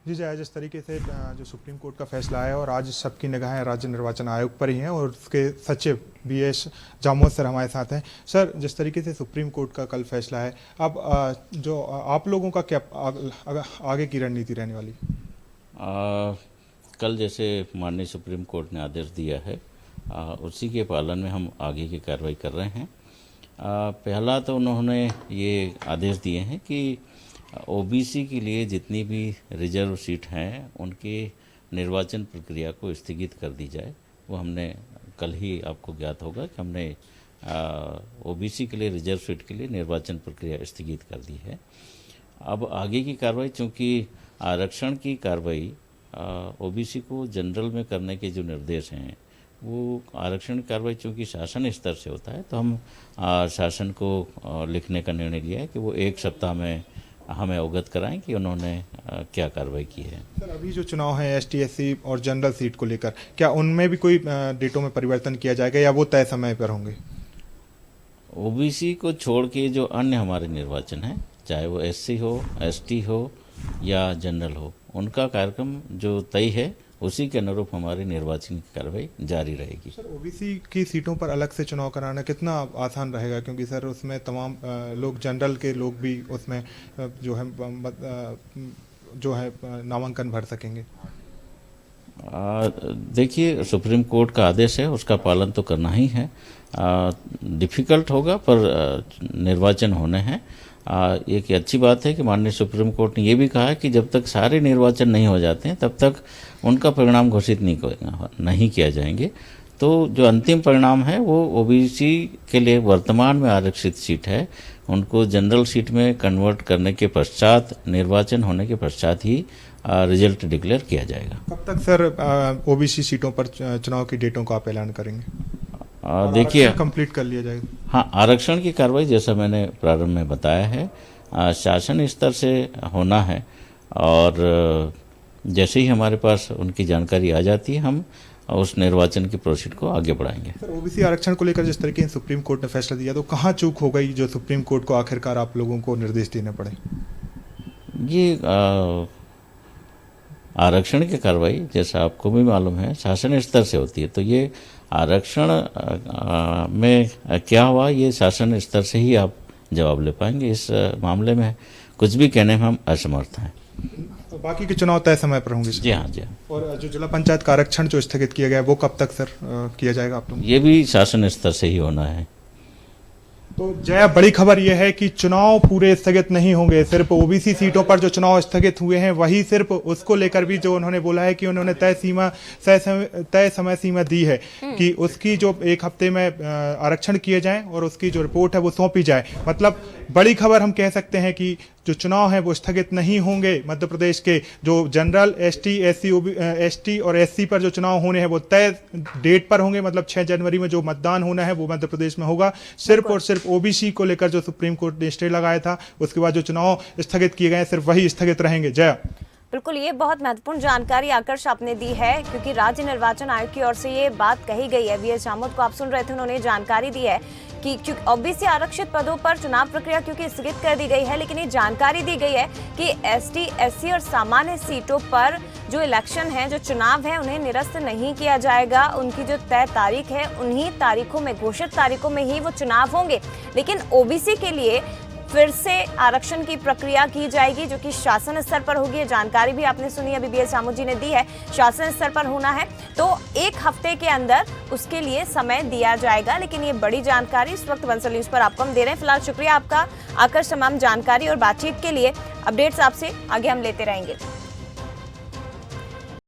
जी जय, जिस तरीके से जो सुप्रीम कोर्ट का फैसला है और आज सबकी निगाहें राज्य निर्वाचन आयोग पर ही हैं और उसके सचिव BS जामोद सर हमारे साथ हैं। सर, जिस तरीके से सुप्रीम कोर्ट का कल फैसला है, अब जो आप लोगों का क्या आगे की रणनीति रहने वाली? कल जैसे माननीय सुप्रीम कोर्ट ने आदेश दिया है, उसी के पालन में हम आगे की कार्रवाई कर रहे हैं। पहला तो उन्होंने ये आदेश दिए हैं कि OBC के लिए जितनी भी रिजर्व सीट हैं उनके निर्वाचन प्रक्रिया को स्थगित कर दी जाए। वो हमने कल ही, आपको ज्ञात होगा कि हमने OBC के लिए रिजर्व सीट के लिए निर्वाचन प्रक्रिया स्थगित कर दी है। अब आगे की कार्रवाई, चूँकि आरक्षण की कार्रवाई OBC को जनरल में करने के जो निर्देश हैं, वो आरक्षण की कार्रवाई चूँकि शासन स्तर से होता है, तो हम शासन को लिखने का निर्णय लिया है कि वो 1 सप्ताह में हमें अवगत कराएं कि उन्होंने क्या कार्रवाई की है। सर, अभी जो चुनाव है ST SC और जनरल सीट को लेकर, क्या उनमें भी कोई डेटों में परिवर्तन किया जाएगा या वो तय समय पर होंगे? OBC को छोड़ के जो अन्य हमारे निर्वाचन हैं, चाहे वो SC हो, ST हो या जनरल हो, उनका कार्यक्रम जो तय है उसी के अनुरूप हमारी निर्वाचन की कार्रवाई जारी रहेगी। सर, OBC की सीटों पर अलग से चुनाव कराना कितना आसान रहेगा, क्योंकि सर उसमें तमाम लोग, जनरल के लोग भी उसमें जो है नामांकन भर सकेंगे? देखिए, सुप्रीम कोर्ट का आदेश है, उसका पालन तो करना ही है। डिफ़िकल्ट होगा पर निर्वाचन होने हैं। एक अच्छी बात है कि माननीय सुप्रीम कोर्ट ने ये भी कहा कि जब तक सारे निर्वाचन नहीं हो जाते हैं तब तक उनका परिणाम घोषित नहीं किया जाएंगे। तो जो अंतिम परिणाम है वो OBC के लिए वर्तमान में आरक्षित सीट है, उनको जनरल सीट में कन्वर्ट करने के पश्चात, निर्वाचन होने के पश्चात ही रिजल्ट डिक्लेयर किया जाएगा। कब तक सर OBC सीटों पर चुनाव की डेटों का आप ऐलान करेंगे? देखिए, कंप्लीट कर लिया जाएगा। हाँ, आरक्षण की कार्रवाई जैसा मैंने प्रारंभ में बताया है, शासन स्तर से होना है और जैसे ही हमारे पास उनकी जानकारी आ जाती है, हम उस निर्वाचन की प्रोसीड को आगे बढ़ाएंगे। सर, OBC आरक्षण को लेकर जिस तरीके से सुप्रीम कोर्ट ने फैसला दिया, तो कहाँ चूक हो गई जो सुप्रीम कोर्ट को आखिरकार आप लोगों को निर्देश देने पड़े? ये आरक्षण की कार्रवाई, जैसा आपको भी मालूम है, शासन स्तर से होती है। तो ये आरक्षण में क्या हुआ, ये शासन स्तर से ही आप जवाब ले पाएंगे। इस मामले में कुछ भी कहने में हम असमर्थ हैं। तो बाकी के चुनाव तय समय पर होंगे? जी हाँ, जी हाँ। और जो जिला पंचायत का आरक्षण जो स्थगित किया गया है, वो कब तक सर किया जाएगा आप लोग? ये भी शासन स्तर से ही होना है। तो जया, बड़ी खबर यह है कि चुनाव पूरे स्थगित नहीं होंगे। सिर्फ OBC सीटों पर जो चुनाव स्थगित हुए हैं, वही सिर्फ उसको लेकर भी जो उन्होंने बोला है कि उन्होंने तय समय सीमा दी है कि उसकी जो 1 हफ्ते में आरक्षण किए जाएं और उसकी जो रिपोर्ट है वो सौंपी जाए। मतलब बड़ी खबर हम कह सकते हैं कि जो चुनाव है वो स्थगित नहीं होंगे। मध्य प्रदेश के जो जनरल ST और SC पर जो चुनाव होने हैं वो तय डेट पर होंगे। मतलब 6 जनवरी में जो मतदान होना है वो मध्य प्रदेश में होगा। सिर्फ और सिर्फ OBC को लेकर जो सुप्रीम कोर्ट ने स्टे लगाया था, उसके बाद जो चुनाव स्थगित किए गए सिर्फ वही स्थगित रहेंगे। जया, बिल्कुल, ये बहुत महत्वपूर्ण जानकारी आकर्ष आपने दी है, क्योंकि राज्य निर्वाचन आयोग की ओर से ये बात कही गई है। VS जामोद को आप सुन रहे थे, उन्होंने जानकारी दी है कि क्योंकि OBC आरक्षित पदों पर चुनाव प्रक्रिया क्योंकि स्थगित कर दी गई है, लेकिन ये जानकारी दी गई है कि ST SC और सामान्य सीटों पर जो इलेक्शन है, जो चुनाव है, उन्हें निरस्त नहीं किया जाएगा। उनकी जो तय तारीख है, उन्हीं तारीखों में, घोषित तारीखों में ही वो चुनाव होंगे। लेकिन OBC के लिए फिर से आरक्षण की प्रक्रिया की जाएगी, जो कि शासन स्तर पर होगी। जानकारी भी आपने सुनी, अभी VS जामोद जी ने दी है, शासन स्तर पर होना है तो 1 हफ्ते के अंदर उसके लिए समय दिया जाएगा। लेकिन ये बड़ी जानकारी इस वक्त बंसल न्यूज पर आपको हम दे रहे हैं। फिलहाल शुक्रिया आपका आकर्ष, तमाम जानकारी और बातचीत के लिए। अपडेट्स आपसे आगे हम लेते रहेंगे।